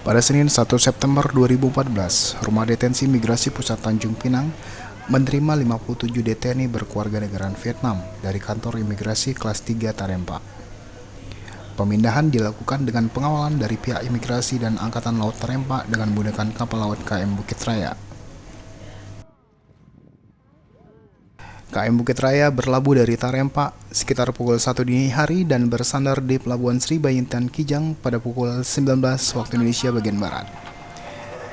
Pada Senin 1 September 2014, Rumah Detensi Migrasi Pusat Tanjung Pinang menerima 57 DTNI berkewarganegaraan Vietnam dari kantor imigrasi kelas 3 Tarempa. Pemindahan dilakukan dengan pengawalan dari pihak imigrasi dan Angkatan Laut Tarempa dengan menggunakan kapal laut KM Bukit Raya. KM Bukit Raya berlabuh dari Tarempa sekitar pukul 1 dini hari dan bersandar di Pelabuhan Sri Bayintan Kijang pada pukul 19 waktu Indonesia bagian Barat.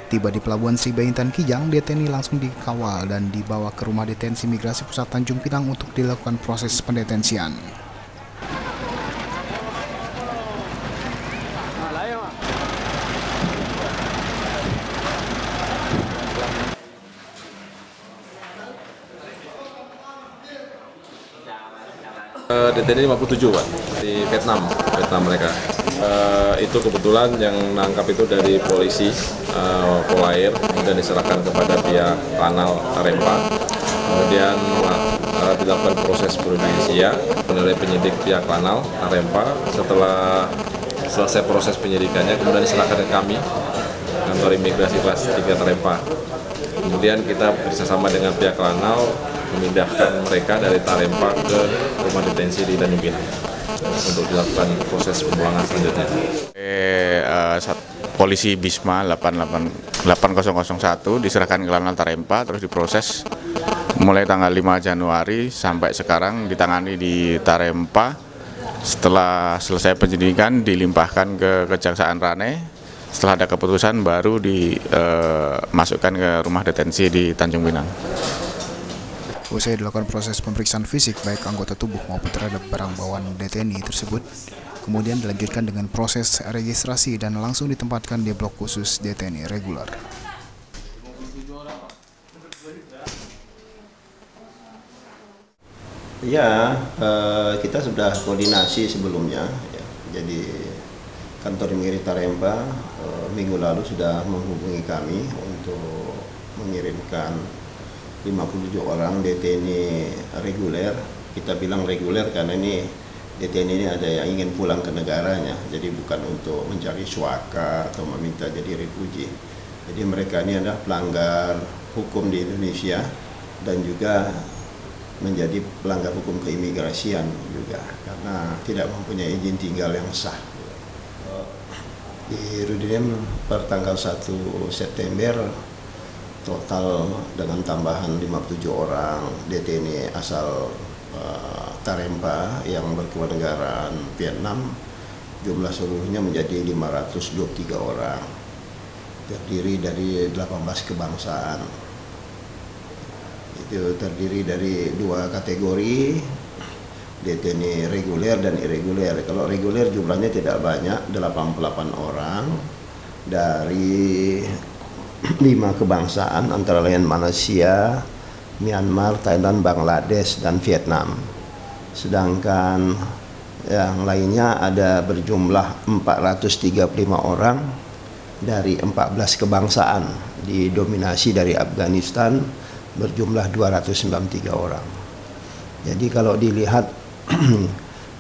Tiba di Pelabuhan Sri Bayintan Kijang, DTNI langsung dikawal dan dibawa ke Rumah Detensi Migrasi Pusat Tanjung Pinang untuk dilakukan proses pendetensian. DTNI 57 Pak, di Vietnam mereka. Itu kebetulan yang nangkap itu dari polisi Polair, kemudian diserahkan kepada pihak kanal Tarempa. Kemudian dilakukan proses prudensia oleh penyidik pihak kanal Tarempa. Setelah selesai proses penyidikannya, kemudian diserahkan ke kami, kantor imigrasi kelas 3 Tarempa. Kemudian kita bersama dengan pihak kanal memindahkan mereka dari Tarempa ke rumah detensi di Tanjung Pinang untuk dilakukan proses pemulangan selanjutnya. Polisi Bisma 8001 diserahkan ke kanal Tarempa, terus diproses mulai tanggal 5 Januari sampai sekarang ditangani di Tarempa. Setelah selesai penyidikan dilimpahkan ke Kejaksaan Rane. Setelah ada keputusan baru dimasukkan ke rumah detensi di Tanjung Pinang. Usai dilakukan proses pemeriksaan fisik baik anggota tubuh maupun terhadap barang bawaan DTNI tersebut, kemudian dilanjutkan dengan proses registrasi dan langsung ditempatkan di blok khusus DTNI reguler. Ya, kita sudah koordinasi sebelumnya. Ya. Jadi kantor imigrasi Tarempa minggu lalu sudah menghubungi kami untuk mengirimkan 57 orang DTNI reguler. Kita bilang reguler karena ini DTNI ini ada yang ingin pulang ke negaranya, jadi bukan untuk mencari suaka atau meminta jadi refugi. Jadi mereka ini adalah pelanggar hukum di Indonesia dan juga menjadi pelanggar hukum keimigrasian juga karena tidak mempunyai izin tinggal yang sah. Di Rudinem per tanggal 1 September total dengan tambahan 57 orang DTNI asal Tarempa yang berkewarganegaraan Vietnam, jumlah seluruhnya menjadi 523 orang, terdiri dari 18 kebangsaan. Itu terdiri dari dua kategori, DTNI reguler dan irreguler. Kalau reguler jumlahnya tidak banyak, 88 orang dari 5 kebangsaan antara lain Malaysia, Myanmar, Thailand, Bangladesh, dan Vietnam. Sedangkan yang lainnya ada berjumlah 435 orang dari 14 kebangsaan, didominasi dari Afghanistan berjumlah 293 orang. Jadi kalau dilihat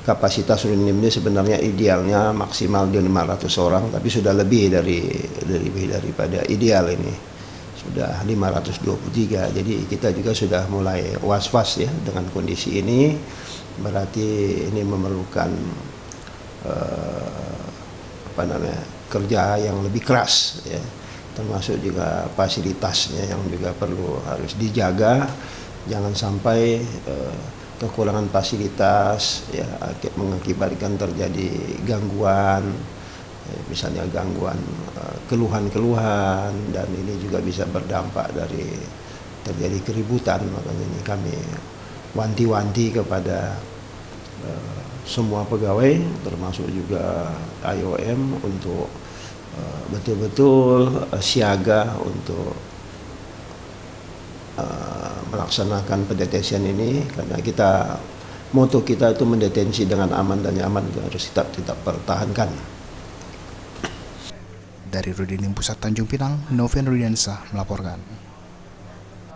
kapasitas Rudinem ini sebenarnya idealnya maksimal di 500 orang, tapi sudah lebih daripada ideal ini. Sudah 523. Jadi kita juga sudah mulai was-was ya dengan kondisi ini. Berarti ini memerlukan kerja yang lebih keras ya. Termasuk juga fasilitasnya yang juga harus dijaga. Jangan sampai kekurangan fasilitas ya mengakibatkan terjadi gangguan, misalnya gangguan keluhan-keluhan, dan ini juga bisa berdampak dari terjadi keributan. Makanya ini kami wanti-wanti kepada semua pegawai termasuk juga IOM untuk betul-betul siaga untuk melaksanakan pendetensian ini, karena moto kita itu mendetensi dengan aman dan nyaman, harus tetap pertahankan. Dari Rudinem Pusat Tanjung Pinang, Novian Rudiansyah melaporkan.